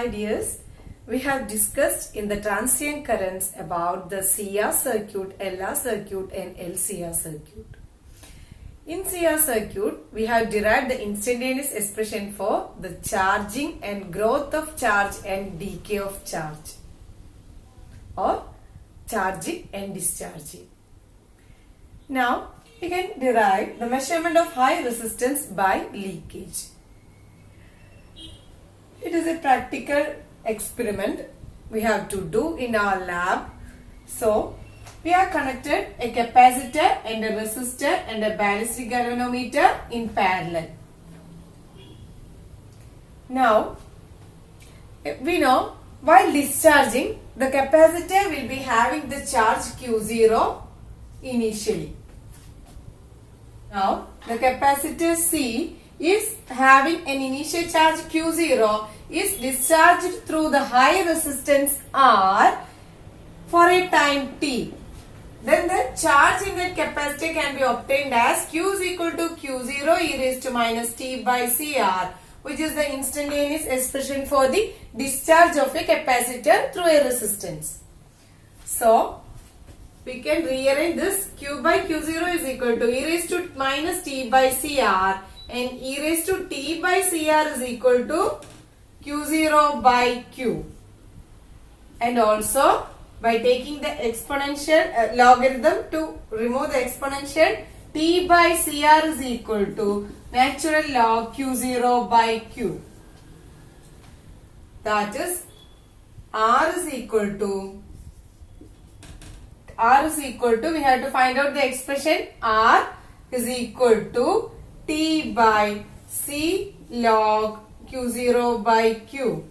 Hi dears, we have discussed in the transient currents about the CR circuit, LR circuit and LCR circuit. In CR circuit, we have derived the instantaneous expression for the charging and growth of charge and decay of charge, or charging and discharging. Now, we can derive the measurement of high resistance by leakage. It is a practical experiment we have to do in our lab. So, we have connected a capacitor and a resistor and a ballistic galvanometer in parallel. Now, we know while discharging, the capacitor will be having the charge Q0 initially. Now, the capacitor C is having an initial charge Q0 is discharged through the high resistance R for a time T. Then the charge in that capacitor can be obtained as Q is equal to Q0 e raised to minus T by CR, which is the instantaneous expression for the discharge of a capacitor through a resistance. So, we can rearrange this. Q by Q0 is equal to e raised to minus T by CR, and e raised to T by CR is equal to Q0 by Q. And also, by taking the exponential logarithm to remove the exponential, T by CR is equal to natural log Q0 by Q. That is, R is equal to, we have to find out the expression R is equal to T by C log Q0 by Q,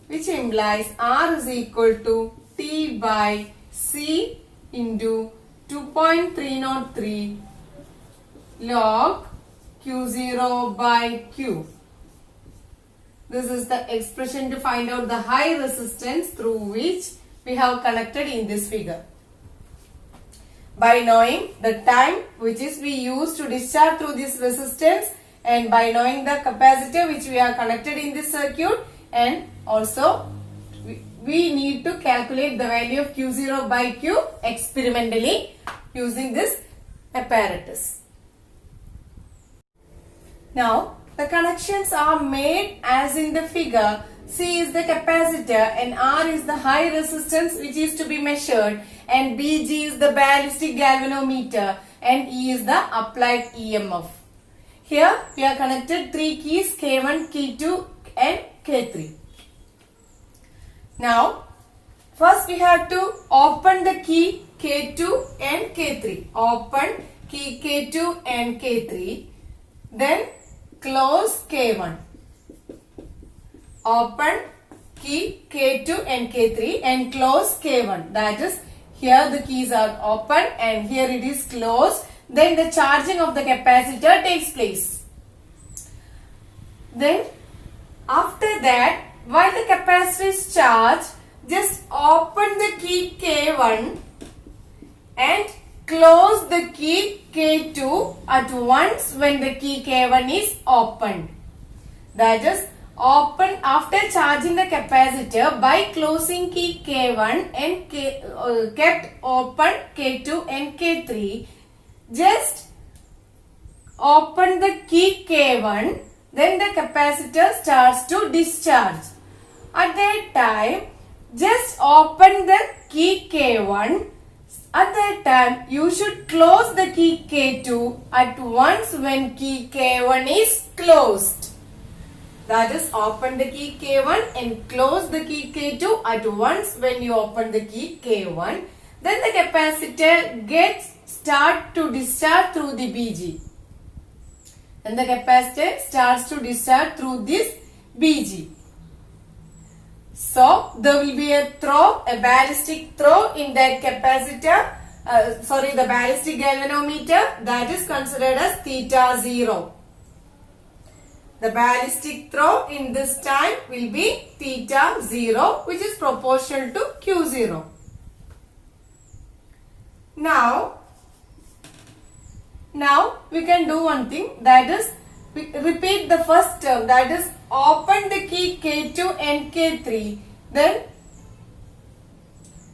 which implies R is equal to T by C into 2.303 log Q0 by Q. This is the expression to find out the high resistance through which we have connected in this figure. By knowing the time which is we use to discharge through this resistance, and by knowing the capacitor which we are connected in this circuit, and also we need to calculate the value of Q0 by Q experimentally using this apparatus. Now, the connections are made as in the figure. C is the capacitor and R is the high resistance which is to be measured, and BG is the ballistic galvanometer, and E is the applied EMF. Here we are connected three keys K1, K2 and K3. Now, first we have to open the key K2 and K3. Open key K2 and K3. Then close K1. Open key K2 and K3 and close K1. That is, here the keys are open and here it is closed. Then the charging of the capacitor takes place. Then after that, while the capacitor is charged, just open the key K1 and close the key K2 at once when the key K1 is opened. That is, open after charging the capacitor by closing key K1 and kept open K2 and K3. Just open the key K1, then the capacitor starts to discharge. At that time, just open the key K1. At that time, you should close the key K2 at once when key K1 is closed. That is, open the key K1 and close the key K2 at once when you open the key K1. Then the capacitor start to discharge through the BG. Then the capacitor starts to discharge through this BG. So, there will be a ballistic throw in that capacitor, the ballistic galvanometer, that is considered as theta 0. The ballistic throw in this time will be theta 0, which is proportional to Q0. Now we can do one thing, that is, we repeat the first term, that is open the key K2 and K3, then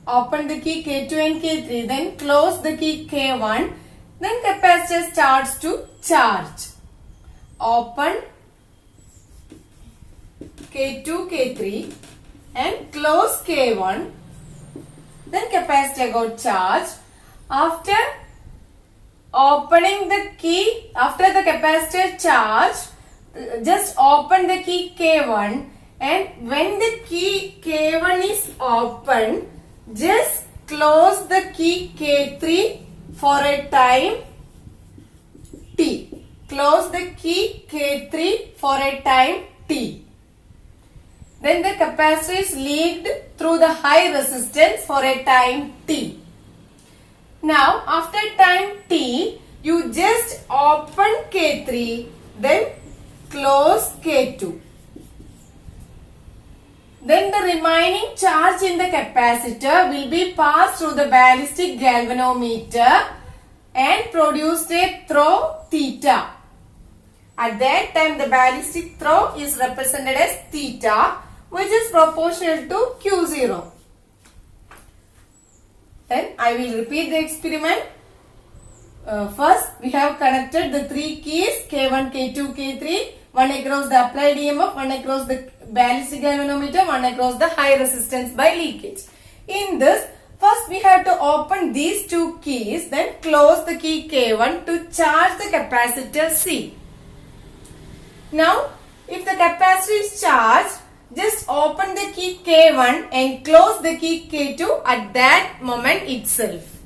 open the key K2 and K3, then close the key K1, then capacitor starts to charge. Open K2, K3 and close K1, then capacitor got charged. After opening the key, after the capacitor charge, just open the key K1, and when the key K1 is open, just close the key K3 for a time T. Close the key K3 for a time T. Then the capacitor is leaked through the high resistance for a time T. Now after time T, you just open K3, then close K2. Then the remaining charge in the capacitor will be passed through the ballistic galvanometer and produce a throw theta. At that time, the ballistic throw is represented as theta, which is proportional to Q0. Then I will repeat the experiment. First, we have connected the three keys K1, K2, K3, one across the applied EMF, one across the ballistic galvanometer, one across the high resistance by leakage. In this, first we have to open these two keys, then close the key K1 to charge the capacitor C. Now, if the capacitor is charged, just open the key K1 and close the key K2 at that moment itself.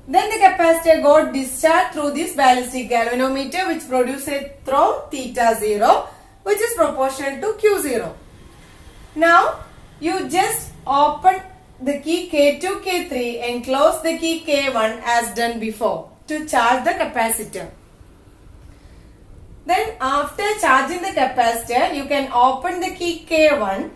Then the capacitor got discharged through this ballistic galvanometer, which produces a throw theta 0, which is proportional to Q0. Now, you just open the key K2, K3 and close the key K1 as done before to charge the capacitor. Then after charging the capacitor, you can open the key K1.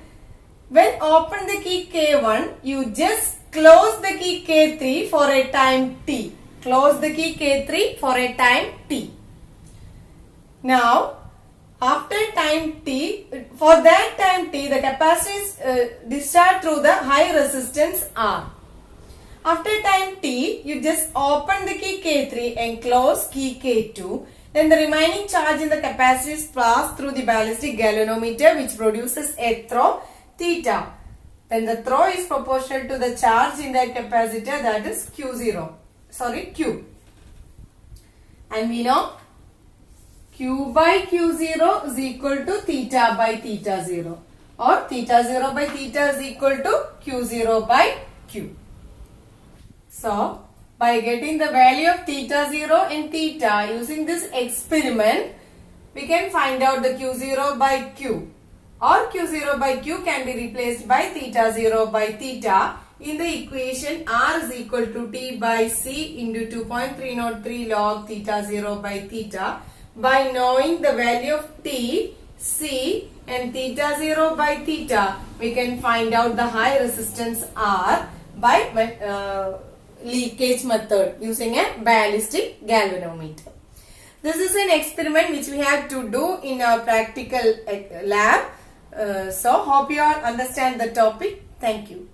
When open the key K1, you just close the key K3 for a time T. Close the key K3 for a time T. Now, after time T, for that time T, the capacitor is discharged through the high resistance R. After time T, you just open the key K3 and close key K2. Then the remaining charge in the capacitor is passed through the ballistic galvanometer, which produces a throw theta. Then the throw is proportional to the charge in the capacitor, that is Q0. Q. And we know Q by Q0 is equal to theta by theta 0. Or theta 0 by theta is equal to Q0 by Q. So, by getting the value of theta 0 and theta using this experiment, we can find out the Q0 by Q. Or Q0 by Q can be replaced by theta 0 by theta in the equation R is equal to T by C into 2.303 log theta 0 by theta. By knowing the value of T, C and theta 0 by theta, we can find out the high resistance R by leakage method using a ballistic galvanometer. This is an experiment which we have to do in our practical lab. So hope you all understand the topic. Thank you.